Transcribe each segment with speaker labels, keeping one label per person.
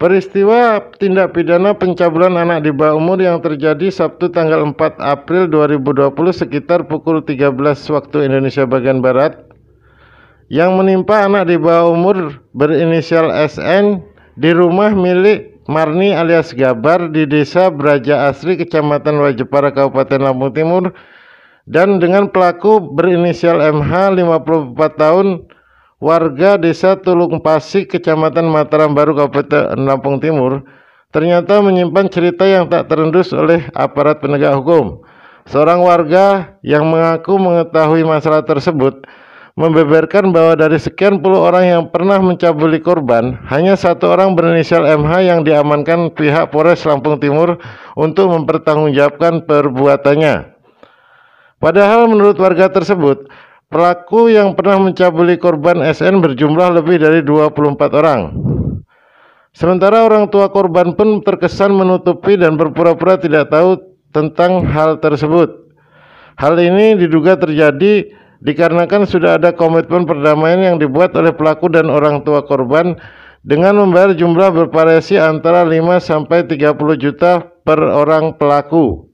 Speaker 1: Peristiwa tindak pidana pencabulan anak di bawah umur yang terjadi Sabtu tanggal 4 April 2020 sekitar pukul 13 waktu Indonesia bagian Barat yang menimpa anak di bawah umur berinisial SN di rumah milik Marni alias Gabar di Desa Braja Asri, Kecamatan Wajepara, Kabupaten Lampung Timur, dan dengan pelaku berinisial MH 54 tahun warga Desa Tulung Pasik, Kecamatan Mataram Baru, Kabupaten Lampung Timur, ternyata menyimpan cerita yang tak terendus oleh aparat penegak hukum. Seorang warga yang mengaku mengetahui masalah tersebut membeberkan bahwa dari sekian puluh orang yang pernah mencabuli korban, hanya satu orang berinisial MH yang diamankan pihak Polres Lampung Timur untuk mempertanggungjawabkan perbuatannya. Padahal menurut warga tersebut, pelaku yang pernah mencabuli korban SN berjumlah lebih dari 24 orang. Sementara orang tua korban pun terkesan menutupi dan berpura-pura tidak tahu tentang hal tersebut. Hal ini diduga terjadi dikarenakan sudah ada komitmen perdamaian yang dibuat oleh pelaku dan orang tua korban dengan membayar jumlah bervariasi antara 5 sampai 30 juta per orang pelaku.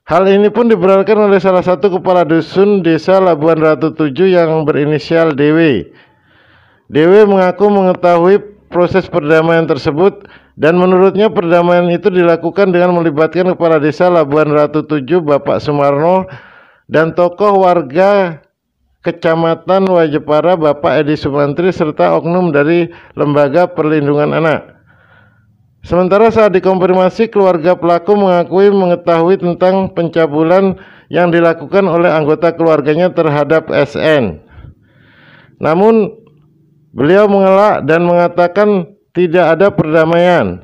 Speaker 1: Hal ini pun dibenarkan oleh salah satu kepala dusun Desa Labuan Ratu 7 yang berinisial DW. DW mengaku mengetahui proses perdamaian tersebut dan menurutnya perdamaian itu dilakukan dengan melibatkan kepala Desa Labuan Ratu 7 Bapak Sumarno dan tokoh warga Kecamatan Wajepara Bapak Edi Sumantri serta oknum dari Lembaga Perlindungan Anak. Sementara saat dikonfirmasi, keluarga pelaku mengakui mengetahui tentang pencabulan yang dilakukan oleh anggota keluarganya terhadap SN. Namun, beliau mengelak dan mengatakan tidak ada perdamaian.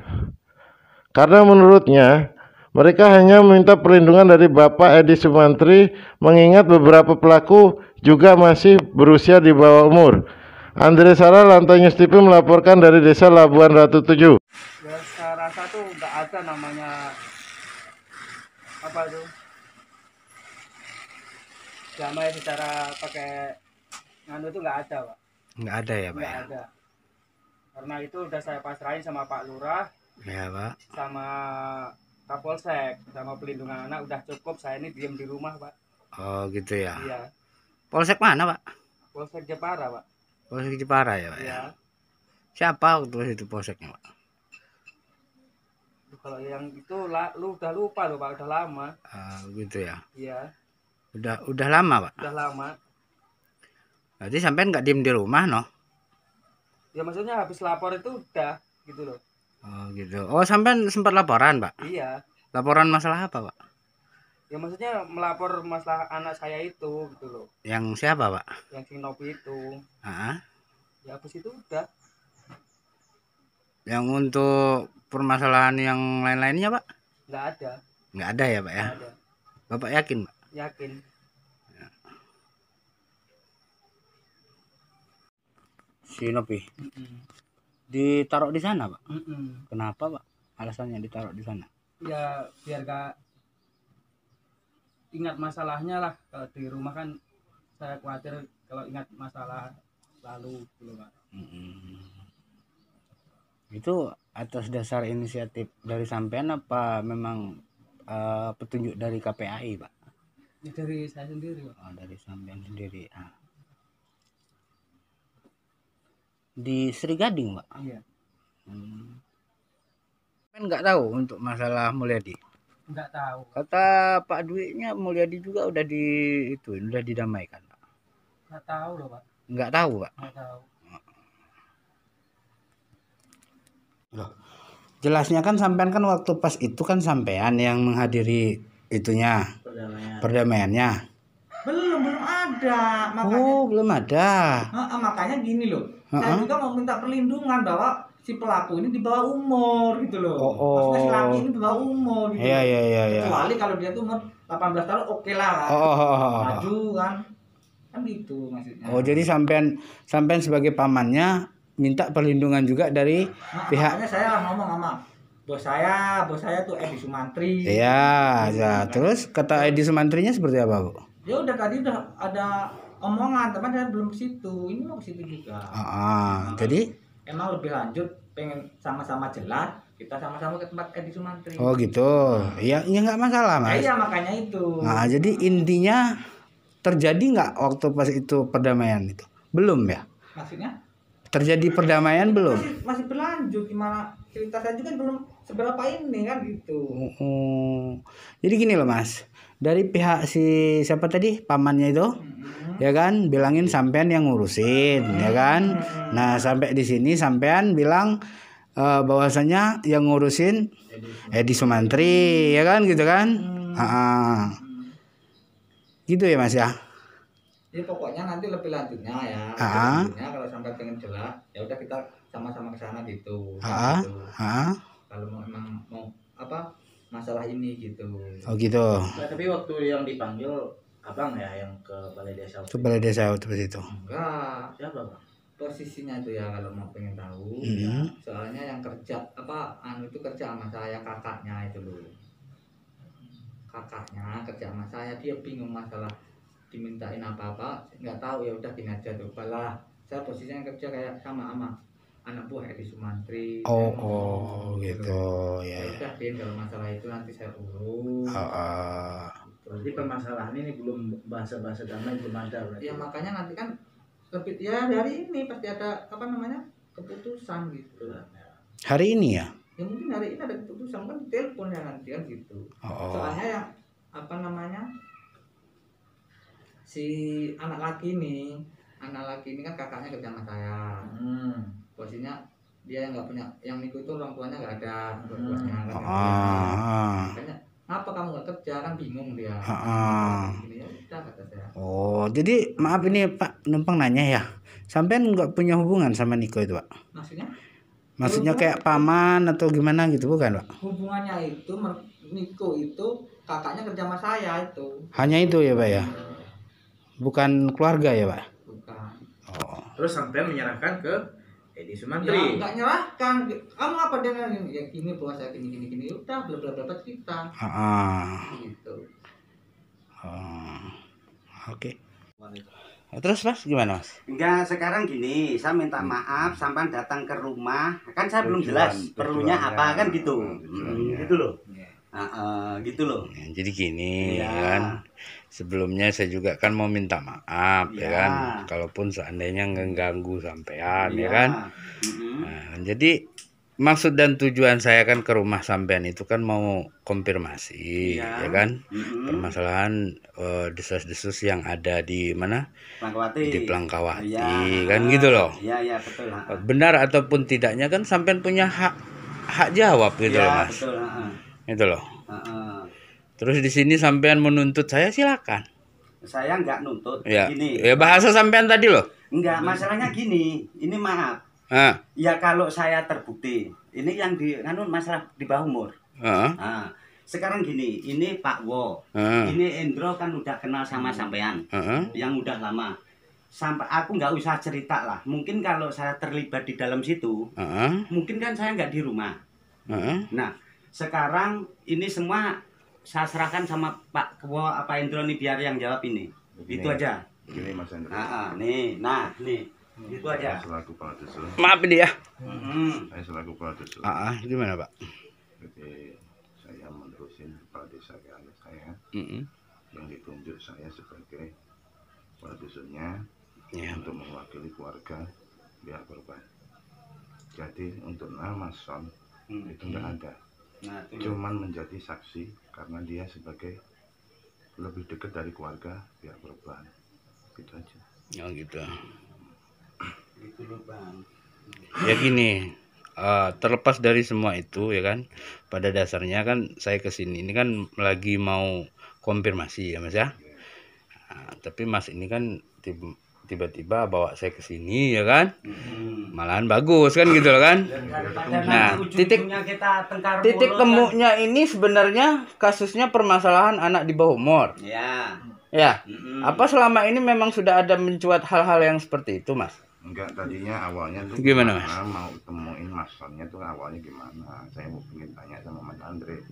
Speaker 1: Karena menurutnya, mereka hanya meminta perlindungan dari Bapak Edi Sumantri mengingat beberapa pelaku juga masih berusia di bawah umur. Andre Sara, Lantai News TV melaporkan dari Desa Labuan Ratu 7.
Speaker 2: Ya, saya rasa tuh nggak ada namanya apa itu damai secara pakai nganu itu nggak ada, Pak.
Speaker 3: Nggak ada ya, Pak?
Speaker 2: Nggak ada. Karena itu udah saya pasrahin sama Pak Lurah,
Speaker 3: Ya, Pak.
Speaker 2: sama Kapolsek, sama pelindungan anak udah cukup. Saya ini diem di rumah, Pak.
Speaker 3: Oh gitu ya.
Speaker 2: Iya.
Speaker 3: Polsek mana, Pak?
Speaker 2: Polsek Jepara, Pak.
Speaker 3: Polsek Jepara ya, Pak?
Speaker 2: Iya.
Speaker 3: Ya. Siapa waktu itu polseknya, Pak?
Speaker 2: Kalau yang itu lu udah lupa loh, Pak. Udah lama.
Speaker 3: Gitu ya.
Speaker 2: Iya.
Speaker 3: Udah lama, Pak?
Speaker 2: Udah lama.
Speaker 3: Berarti sampean nggak diem di rumah, no?
Speaker 2: Ya maksudnya habis lapor itu udah gitu loh.
Speaker 3: Oh gitu. Oh, sampean sempat laporan, Pak?
Speaker 2: Iya.
Speaker 3: Laporan masalah apa, Pak?
Speaker 2: Ya maksudnya melapor masalah anak saya itu gitu loh.
Speaker 3: Yang siapa, Pak?
Speaker 2: Yang si Nopi itu. Ya habis itu udah.
Speaker 3: Yang untuk permasalahan yang lain-lainnya, Pak?
Speaker 2: Nggak ada.
Speaker 3: Nggak ada ya, Pak ya?
Speaker 2: Nggak ada.
Speaker 3: Bapak yakin, Pak?
Speaker 2: Yakin.
Speaker 3: Si Nopi ditaruh di sana, Pak? Kenapa, Pak? Alasannya ditaruh di sana?
Speaker 2: Ya biar gak ingat masalahnya lah. Kalau di rumah kan saya khawatir kalau ingat masalah lalu gitu, Pak.
Speaker 3: Itu atas dasar inisiatif dari sampean apa memang petunjuk dari KPAI, Pak?
Speaker 2: Ya, dari saya sendiri, Pak.
Speaker 3: Oh, dari sampean sendiri. Di Sri Gading, Pak?
Speaker 2: Iya.
Speaker 3: Kan nggak tahu untuk masalah Mulyadi.
Speaker 2: Nggak tahu.
Speaker 3: Kata Pak Dwi-nya Mulyadi juga udah udah didamaikan, Pak.
Speaker 2: Nggak tahu loh, Pak.
Speaker 3: Nggak tahu, Pak.
Speaker 2: Nggak tahu.
Speaker 3: Loh, jelasnya kan sampean kan waktu pas itu kan sampean yang menghadiri itunya perdamaiannya.
Speaker 4: Belum ada, makanya.
Speaker 3: Oh, belum ada.
Speaker 4: Makanya gini loh. Saya juga mau minta perlindungan bahwa si pelaku ini di bawah umur gitu loh. Maksudnya si laki ini di bawah umur gitu.
Speaker 3: Iya.
Speaker 4: Kecuali kalau dia tuh umur 18 tahun oke lah. Maju kan. Kan gitu maksudnya.
Speaker 3: Oh, jadi sampean sebagai pamannya minta perlindungan juga dari pihak.
Speaker 4: Makanya saya lah ngomong sama bos saya tuh Edi Sumantri.
Speaker 3: Iya, ya. Terus kata Edi Sumantrinya seperti apa, Bu?
Speaker 4: Ya udah tadi udah ada omongan, teman saya belum ke situ. Ini mau ke situ juga.
Speaker 3: Jadi
Speaker 4: emang lebih lanjut pengen sama-sama jelas, kita sama-sama ke tempat Edi Sumantri.
Speaker 3: Oh gitu. Ya nggak masalah mas.
Speaker 4: Iya makanya itu.
Speaker 3: Nah jadi intinya terjadi nggak waktu pas itu perdamaian itu? Belum ya?
Speaker 4: Maksudnya?
Speaker 3: Terjadi perdamaian belum?
Speaker 4: Masih berlanjut, gimana cerita saya juga belum seberapa ini kan gitu.
Speaker 3: Jadi gini loh mas, dari pihak si siapa tadi pamannya itu, ya kan, bilangin sampean yang ngurusin, ya kan. Nah sampai di sini sampean bilang bahwasanya yang ngurusin Edi Sumantri, ya kan, gitu kan. Gitu ya mas ya.
Speaker 4: Jadi pokoknya nanti lebih lanjutnya ya. Lanjutnya kalau sampai pengen jelas, ya udah kita sama-sama ke sana gitu. Gitu. Kalau memang mau apa masalah ini gitu.
Speaker 3: Oh gitu.
Speaker 5: Nah, tapi waktu yang dipanggil abang ya yang ke balai desa.
Speaker 3: Ke balai desa waktu itu.
Speaker 4: Enggak.
Speaker 5: Siapa bang?
Speaker 4: Posisinya itu ya kalau mau pengen tahu. Ya, soalnya yang kerja itu kerja sama saya, kakaknya itu loh. Kakaknya kerja sama saya, dia bingung masalah dimintain apa-apa, nggak tahu, ya udah gini aja tuh. Balah, saya posisinya kerja kayak sama anak buah Edi Sumantri.
Speaker 3: Gitu ya.
Speaker 4: Ya udah Din, kalau masalah itu nanti saya urus.
Speaker 5: Berarti permasalahan ini belum bahasa-bahasa damai belum ada berarti.
Speaker 4: Ya makanya nanti kan lebih ya dari ini pasti ada keputusan gitu.
Speaker 3: Hari ini ya?
Speaker 4: Ya mungkin hari ini ada keputusan, kan telepon ya nanti kan gitu. Soalnya yang si anak laki ini kan kakaknya kerja sama saya. Posisinya dia yang nggak punya, yang ikut itu orang tuanya nggak ada, makanya ngapa kamu nggak kerja, kan bingung dia. Gini, ya udah kata saya.
Speaker 3: Oh jadi maaf ini Pak numpang nanya ya, sampean nggak punya hubungan sama Niko itu Pak? Maksudnya kayak paman atau gimana gitu bukan Pak?
Speaker 4: Hubungannya itu Niko itu kakaknya kerja sama saya itu.
Speaker 3: Hanya itu ya Pak ya? Bukan keluarga ya Pak?
Speaker 4: Bukan.
Speaker 5: Terus sampean menyerahkan ke Edi Sumantri.
Speaker 4: Ya nggak nyerahkan. Kamu apa dengan ya gini bahwa saya gini udah bla bla bla cerita. Gitu.
Speaker 3: Oke. Terus mas gimana mas?
Speaker 6: Enggak, sekarang gini, saya minta maaf sampai datang ke rumah, kan saya belum jelas perlunya apa kan gitu. Gitu loh. Gitu loh.
Speaker 3: Jadi gini kan, sebelumnya saya juga kan mau minta maaf ya kan, kalaupun seandainya ngeganggu sampean ya kan. Nah, jadi maksud dan tujuan saya kan ke rumah sampean itu kan mau konfirmasi ya kan, permasalahan desas-desus yang ada di mana, di Plangkawati kan gitu loh.
Speaker 6: Iya betul.
Speaker 3: Benar ataupun tidaknya kan sampean punya hak jawab gitu loh mas.
Speaker 6: Betul.
Speaker 3: Itu loh. Terus di sini sampean menuntut saya, silakan.
Speaker 6: Saya nggak nuntut.
Speaker 3: Ya.
Speaker 6: Gini.
Speaker 3: Ya bahasa sampean tadi loh.
Speaker 6: Enggak, masalahnya gini. Ini maaf. Ya kalau saya terbukti, ini yang masalah di bawah umur. Sekarang gini, ini Pak Wo, ini Endro kan udah kenal sama sampean, yang udah lama. Sampai aku nggak usah cerita lah. Mungkin kalau saya terlibat di dalam situ, mungkin kan saya nggak di rumah. Nah, sekarang ini semua saya serahkan sama Pak Wo apa Endro nih, biar yang jawab ini. Begini, itu aja.
Speaker 7: Gini Mas Endro.
Speaker 6: Nih. Itu aja.
Speaker 7: Saya selaku kepala dusun.
Speaker 3: Maaf ini ya.
Speaker 7: Saya selaku kepala dusun.
Speaker 3: Gimana Pak?
Speaker 7: Jadi saya menerusin kepala desa ayah saya yang ditunjuk saya sebagai kepala dusunnya untuk mewakili keluarga pihak korban. Jadi untuk nama Son itu enggak ada. Cuman menjadi saksi karena dia sebagai lebih dekat dari keluarga pihak korban. Gitu aja.
Speaker 3: Oh gitu.
Speaker 6: Gitu loh Bang.
Speaker 3: Ya gini, terlepas dari semua itu ya kan, pada dasarnya kan saya kesini ini kan lagi mau konfirmasi ya mas ya. Tapi mas ini kan tiba-tiba bawa saya kesini ya kan, malahan bagus kan gitu loh kan. Nah titik temunya ini sebenarnya kasusnya permasalahan anak di bawah umur. Ya. Apa selama ini memang sudah ada mencuat hal-hal yang seperti itu mas?
Speaker 7: Enggak, tadinya awalnya tuh
Speaker 3: gimana mas?
Speaker 7: Mau temuin Mas Sonnya tuh awalnya gimana? Saya mau pengen tanya sama Mas Andre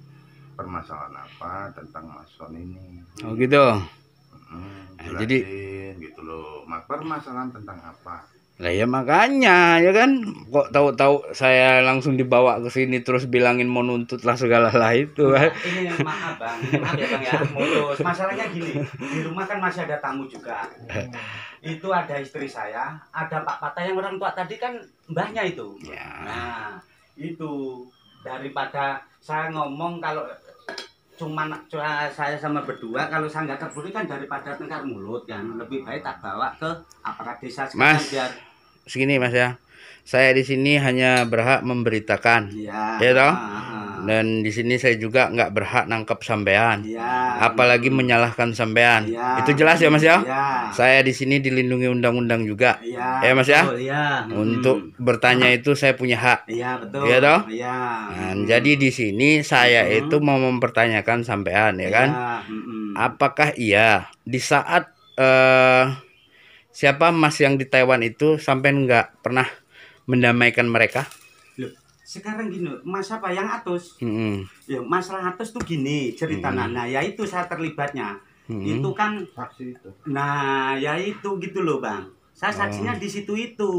Speaker 7: permasalahan apa tentang Mas Son ini.
Speaker 3: Oh gitu.
Speaker 7: Jadi gitu loh, permasalahan tentang apa?
Speaker 3: Lah ya makanya ya kan, kok tahu-tahu saya langsung dibawa ke sini terus bilangin mau nuntut lah segala lah itu kan.
Speaker 6: Ini maaf bang ya bang ya, mulus. Masalahnya gini, di rumah kan masih ada tamu juga. Itu ada istri saya, ada Pak Pata yang orang tua tadi kan mbahnya itu.
Speaker 3: Ya.
Speaker 6: Nah itu daripada saya ngomong kalau cuman saya sama berdua, kalau saya nggak terburu kan daripada tengkar mulut kan, lebih baik tak bawa ke aparat desa sekarang.
Speaker 3: Mas, biar segini Mas ya, saya di sini hanya berhak memberitakan, ya toh, dan di sini saya juga nggak berhak nangkap sampean, apalagi menyalahkan sampean, itu jelas ya Mas ya. Saya di sini dilindungi undang-undang juga, ya Mas ya. Untuk bertanya itu saya punya hak, ya toh. Nah, jadi di sini saya itu mau mempertanyakan sampean, ya kan, apakah iya di saat siapa Mas yang di Taiwan itu sampai nggak pernah mendamaikan mereka?
Speaker 6: Loh, sekarang gini, Mas apa yang Atus? Ya, masalah Atus tuh gini ceritanya. Nah, ya itu saya terlibatnya. Itu kan saksi itu. Nah, ya itu gitu loh, Bang. Saya saksinya di situ itu.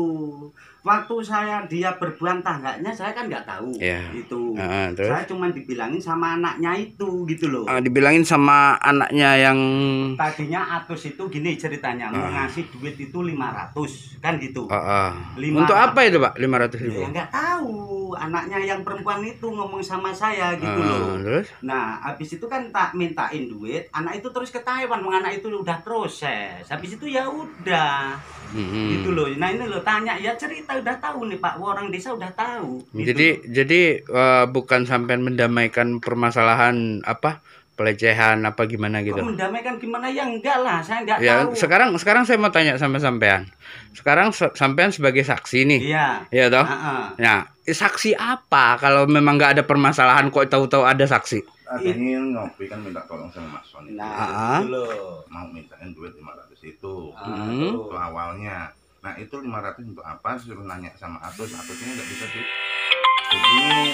Speaker 6: Waktu dia berbuat tangganya saya kan nggak tahu itu. Saya cuma dibilangin sama anaknya itu gitu loh.
Speaker 3: Dibilangin sama anaknya yang
Speaker 6: tadinya Atus itu gini ceritanya, mau ngasih duit itu 500 kan gitu.
Speaker 3: 500. Untuk apa itu Pak 500 ribu?
Speaker 6: Ya nggak tahu, anaknya yang perempuan itu ngomong sama saya gitu loh.
Speaker 3: Terus?
Speaker 6: Nah habis itu kan tak mintain duit, anak itu terus ke Taiwan, anak itu udah proses. Habis itu ya udah gitu loh. Nah ini lo tanya ya cerita udah tahu nih Pak, orang desa udah tahu gitu.
Speaker 3: Jadi bukan sampai mendamaikan permasalahan apa pelecehan apa gimana gitu.
Speaker 6: Kok mendamaikan gimana ya, enggak lah, saya enggak tahu.
Speaker 3: Sekarang saya mau tanya sama sampean. Sekarang sampean sebagai saksi nih. Iya toh. Nah, saksi apa kalau memang nggak ada permasalahan kok tahu-tahu ada saksi?
Speaker 7: Ingin ngopi kan minta tolong sama Mas Sony.
Speaker 6: Nah, itu loh.
Speaker 7: Mau mintain duit 500 itu. Itu awalnya. Nah, itu 500 untuk apa? Suruh nanya sama Atus. Atusnya nggak bisa dihubungin.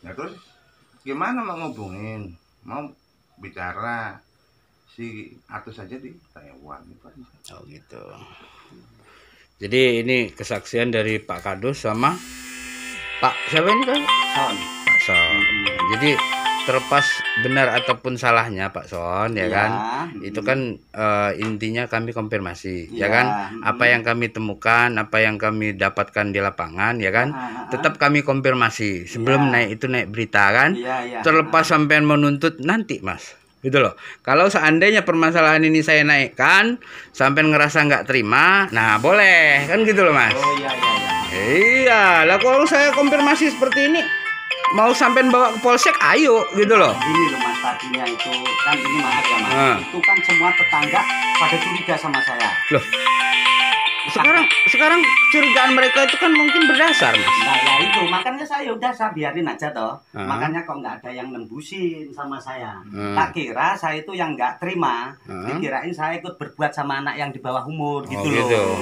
Speaker 7: Ya terus gimana mau ngubungin? Mau bicara si Atus saja di Taiwan itu aja.
Speaker 3: Oh gitu. Jadi ini kesaksian dari Pak Kadus sama Pak siapa ini kan? Pak Son. Jadi terlepas benar ataupun salahnya Pak Son ya kan, itu kan intinya kami konfirmasi ya kan, apa yang kami temukan, apa yang kami dapatkan di lapangan ya kan, tetap kami konfirmasi sebelum naik berita kan, terlepas sampean menuntut nanti Mas gitu loh. Kalau seandainya permasalahan ini saya naikkan sampean ngerasa nggak terima, nah boleh kan gitu loh Mas. Iya lah, kalau saya konfirmasi seperti ini mau sampein bawa ke polsek, ayo gitu loh.
Speaker 6: Ini loh Mas, tadinya itu kan ini maaf ya Mas, itu kan semua tetangga pada curiga sama saya.
Speaker 3: Loh, sekarang curigaan mereka itu kan mungkin berdasar Mas.
Speaker 6: Nah ya itu, makanya saya udah biarin aja toh. Makanya kok nggak ada yang nembusin sama saya. Tak kira saya itu yang nggak terima, dikirain saya ikut berbuat sama anak yang di bawah umur gitu loh.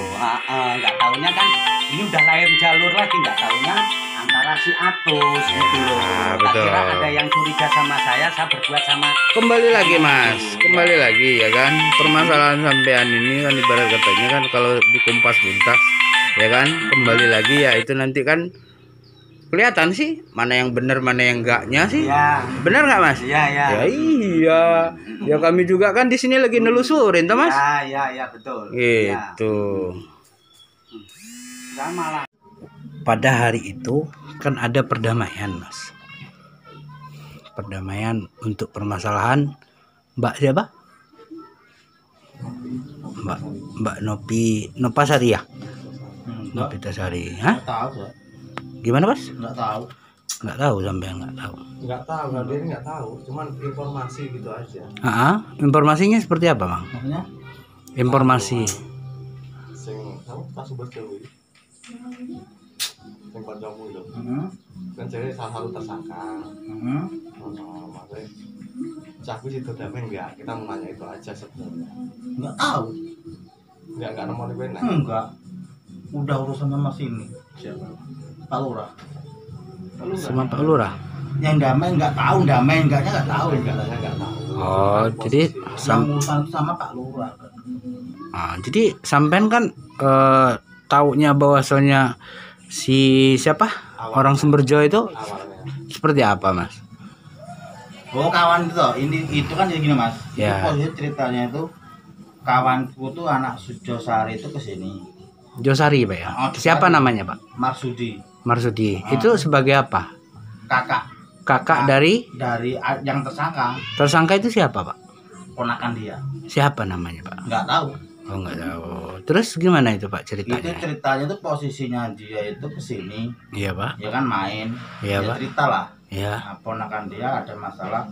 Speaker 6: Nggak taunya kan ini udah lain jalur lagi, nggak taunya antara si Atus gitu loh. Tak kira ada yang curiga sama saya berbuat sama.
Speaker 3: Kembali lagi Mas, kembali lagi ya kan, permasalahan sampean ini kan ibarat katanya kan kalau di Kompas Tuntas ya kan, kembali lagi ya itu nanti kan kelihatan sih mana yang benar mana yang enggaknya sih. Benar nggak Mas?
Speaker 6: Iya.
Speaker 3: Ya kami juga kan di sini lagi nelusurin toh Mas.
Speaker 6: Iya betul.
Speaker 3: Gitu.
Speaker 6: Malah
Speaker 3: pada hari itu kan ada perdamaian Mas, perdamaian untuk permasalahan Mbak siapa? Mbak Nopasari ya? Nopitasari, hah?
Speaker 1: Tahu.
Speaker 3: Gimana Mas?
Speaker 1: Nggak tahu.
Speaker 3: Nggak tahu sampai nggak tahu.
Speaker 1: Nggak tahu, dia nggak tahu, cuman informasi gitu aja.
Speaker 3: Informasinya seperti apa Bang? Informasi.
Speaker 1: Sing kamu pas berdewi. Yang kancamu itu kan jadi salah satu tersangka. Maksudnya cakup itu damai enggak? Kita mau nanya itu aja sebenarnya.
Speaker 5: Enggak tahu.
Speaker 1: Enggak nomor di mana?
Speaker 5: Enggak. Udah urusan sama sini. Siapa? Pak Lurah.
Speaker 3: Sama Pak Lurah.
Speaker 5: Yang damai enggak tahu, damai enggaknya enggak tahu.
Speaker 1: Enggak tahu.
Speaker 3: Oh, jadi
Speaker 5: urusan sama Pak Lurah.
Speaker 3: Jadi sampean kan taunya bahwasanya si siapa orang Sumberjo itu seperti apa, Mas?
Speaker 6: Oh, kawan itu toh. Itu kan jadi gini, Mas.
Speaker 3: Ya.
Speaker 6: Itu posisi ceritanya itu kawanku tuh anak Josari itu kesini.
Speaker 3: Josari, Pak ya. Siapa namanya, Pak?
Speaker 6: Marsudi.
Speaker 3: Itu sebagai apa? Kakak dari
Speaker 6: yang tersangka.
Speaker 3: Tersangka itu siapa, Pak?
Speaker 6: Ponakan dia.
Speaker 3: Siapa namanya, Pak?
Speaker 6: Nggak tahu.
Speaker 3: Oh, nggak tahu. Terus gimana itu, Pak, ceritanya?
Speaker 6: Itu ceritanya tuh posisinya dia itu kesini.
Speaker 3: Iya, Pak.
Speaker 6: Ya kan main.
Speaker 3: Iya,
Speaker 6: dia
Speaker 3: Pak.
Speaker 6: cerita lah.
Speaker 3: Iya.
Speaker 6: Nah, ponakan dia ada masalah,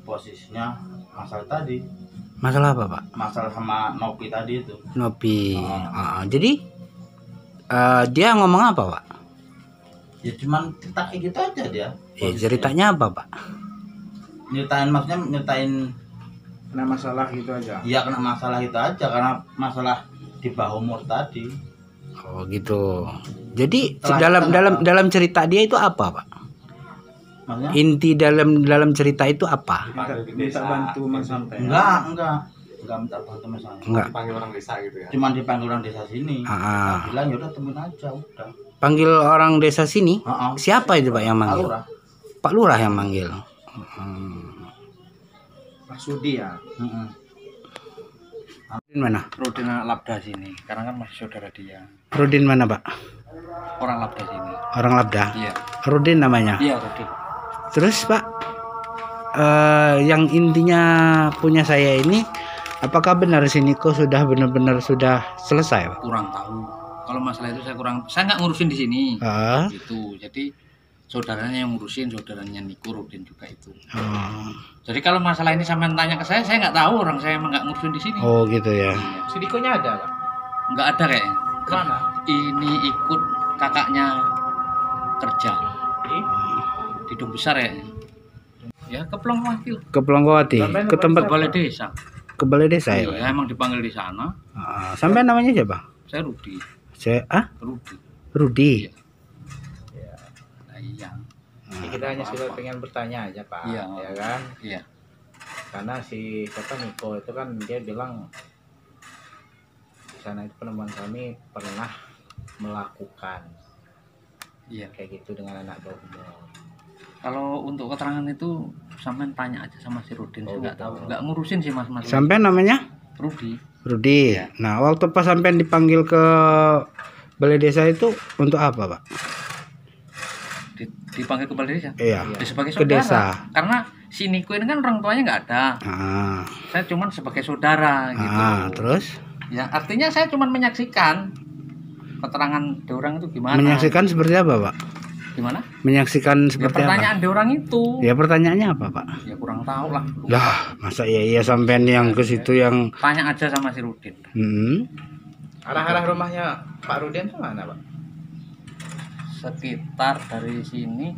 Speaker 6: posisinya masalah tadi.
Speaker 3: Masalah apa, Pak?
Speaker 6: Masalah sama Nopi tadi itu.
Speaker 3: Nopi. Jadi dia ngomong apa, Pak?
Speaker 6: Ya cuman cerita kayak gitu aja dia.
Speaker 3: Ceritanya apa, Pak?
Speaker 6: Nyeritain
Speaker 2: Kena masalah gitu aja.
Speaker 6: Iya, kena masalah itu aja karena masalah di bawah umur tadi.
Speaker 3: Oh, gitu. Jadi dalam cerita dia itu apa, Pak?
Speaker 6: Maksudnya?
Speaker 3: Inti dalam cerita itu apa?
Speaker 2: Minta bantu Mas sampai.
Speaker 6: Enggak minta bantu Mas.
Speaker 3: Enggak.
Speaker 2: Dipanggil orang desa gitu ya.
Speaker 6: Cuman dipanggil orang desa sini. Bilang ya udah temuin aja udah.
Speaker 3: Panggil orang desa sini? Siapa itu, Pak, yang manggil? Pak Lurah yang manggil.
Speaker 2: Marsudi ya.
Speaker 3: Rudin mana?
Speaker 2: Rudin Labda sini, karena kan masih saudara dia.
Speaker 3: Rudin mana, Pak?
Speaker 2: Orang Labda sini.
Speaker 3: Orang Labda?
Speaker 2: Iya.
Speaker 3: Rudin namanya?
Speaker 2: Iya, Rudin.
Speaker 3: Terus, Pak, yang intinya punya saya ini, apakah benar si Niko sudah benar-benar sudah selesai, Pak?
Speaker 2: Kurang tahu. Kalau masalah itu saya nggak ngurusin di sini. Gitu. Jadi saudaranya yang ngurusin, saudaranya Niko, Rudin juga itu. Jadi kalau masalah ini sampai tanya ke saya nggak tahu, orang saya emang nggak ngurusin di sini.
Speaker 3: Oh, gitu ya.
Speaker 2: Si Nikonya ada, Pak? Nggak ada kayaknya. Mana? Ini ikut kakaknya kerja di Dom Besar ya. Ya ke Pelongwati.
Speaker 3: Ke Pelongwati. Ke tempat
Speaker 2: balai desa.
Speaker 3: Ke balai desa ya,
Speaker 2: Pak? Emang dipanggil di sana.
Speaker 3: Sampai namanya siapa?
Speaker 2: Saya Rudi.
Speaker 3: Rudi.
Speaker 2: Ya. Nah, iya.
Speaker 8: Kita hanya sudah pengen bertanya aja, Pak.
Speaker 2: Iya.
Speaker 8: Ya kan?
Speaker 2: Iya.
Speaker 8: Karena si Niko itu kan dia bilang di sana itu penemuan kami pernah melakukan kayak gitu dengan anak bawah umur.
Speaker 2: Kalau untuk keterangan itu sampean tanya aja sama si Rudin. Saya nggak tahu, nggak ngurusin sih mas.
Speaker 3: Sampean namanya? Rudi. Ya. Nah, waktu pas sampean dipanggil ke balai desa itu untuk apa, Pak?
Speaker 2: Dipanggil ke balai desa?
Speaker 3: Iya.
Speaker 2: Sebagai
Speaker 3: ke
Speaker 2: saudara.
Speaker 3: Desa.
Speaker 2: Karena si Niko ini kan orang tuanya nggak ada. Saya cuman sebagai saudara gitu.
Speaker 3: Terus?
Speaker 2: Ya artinya saya cuman menyaksikan keterangan orang itu gimana.
Speaker 3: Menyaksikan seperti apa, Pak?
Speaker 2: Gimana?
Speaker 3: Menyaksikan seperti
Speaker 2: pertanyaan
Speaker 3: apa?
Speaker 2: orang itu.
Speaker 3: Ya pertanyaannya apa, Pak?
Speaker 2: Ya kurang tahu lah.
Speaker 3: Lah, masa iya sampean yang ke situ yang
Speaker 2: tanya aja sama si Rudin.
Speaker 8: Arah-arah rumahnya Pak Rudin itu mana, Pak?
Speaker 2: Sekitar dari sini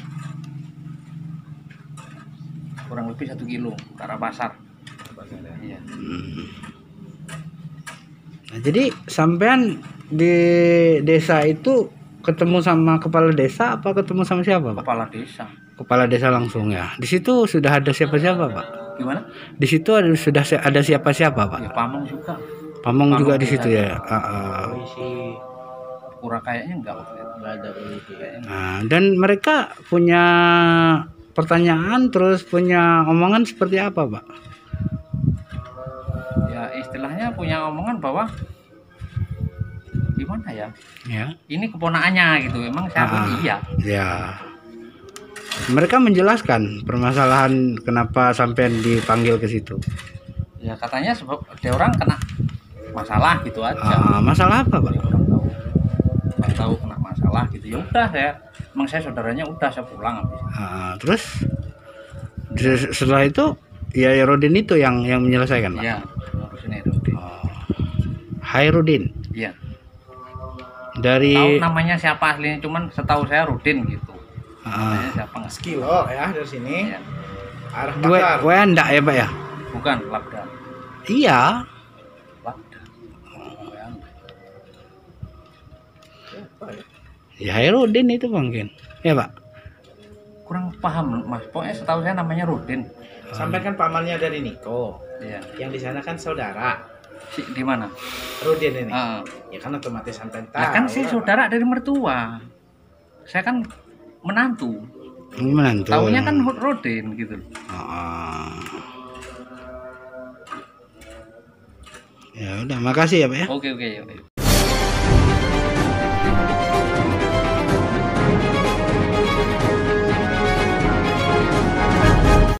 Speaker 2: kurang lebih 1 kilo ke arah pasar. Iya.
Speaker 3: Nah, jadi sampean di desa itu ketemu sama kepala desa apa ketemu sama siapa, Pak?
Speaker 2: Kepala desa.
Speaker 3: Kepala desa langsung ya. Di situ sudah ada siapa-siapa, Pak?
Speaker 2: Gimana?
Speaker 3: Di situ sudah ada siapa-siapa, Pak?
Speaker 2: Ya, Pamong juga.
Speaker 3: Pamong juga di situ ya.
Speaker 8: Polisi
Speaker 2: kurang kayaknya enggak
Speaker 8: ada polisi.
Speaker 3: Nah, dan mereka punya pertanyaan terus punya omongan seperti apa, Pak?
Speaker 2: Ya istilahnya punya omongan bahwa gimana ya?
Speaker 3: Ya.
Speaker 2: Ini keponakannya gitu. Emang saya iya.
Speaker 3: Ya. Mereka menjelaskan permasalahan kenapa sampean dipanggil ke situ.
Speaker 2: Ya katanya sebab ada orang kena masalah gitu aja.
Speaker 3: Masalah apa, Pak?
Speaker 2: Nggak tahu kena masalah gitu. Ya udah emang saya saudaranya udah saya pulang habis.
Speaker 3: Terus setelah itu ya Rudin itu yang menyelesaikan, Pak.
Speaker 2: Iya, ngurusin Rudin.
Speaker 3: Hai Rudin.
Speaker 2: Iya.
Speaker 3: Dari
Speaker 2: tahu namanya siapa aslinya, cuman setahu saya Rudin gitu. Namanya siapa nggak?
Speaker 8: Sekilo ya dari sini.
Speaker 2: Iya.
Speaker 8: Arah pasar.
Speaker 3: Enggak ya, Pak ya?
Speaker 2: Bukan, Labda.
Speaker 3: Iya.
Speaker 2: Labda.
Speaker 3: Ya Rudin itu mungkin. Ya, Pak.
Speaker 2: Kurang paham, Mas. Pokoknya setahu saya namanya Rudin.
Speaker 8: Sampai kan pamannya dari Niko.
Speaker 2: Iya.
Speaker 8: Yang di sana kan saudara.
Speaker 2: Di mana?
Speaker 8: Rudin ini. Ya kan otomatis sampai tahu.
Speaker 2: Nah, kan saya saudara dari mertua. Saya kan menantu. Taunya kan Rudin gitu.
Speaker 3: Ya udah, makasih ya Pak ya.
Speaker 2: Oke.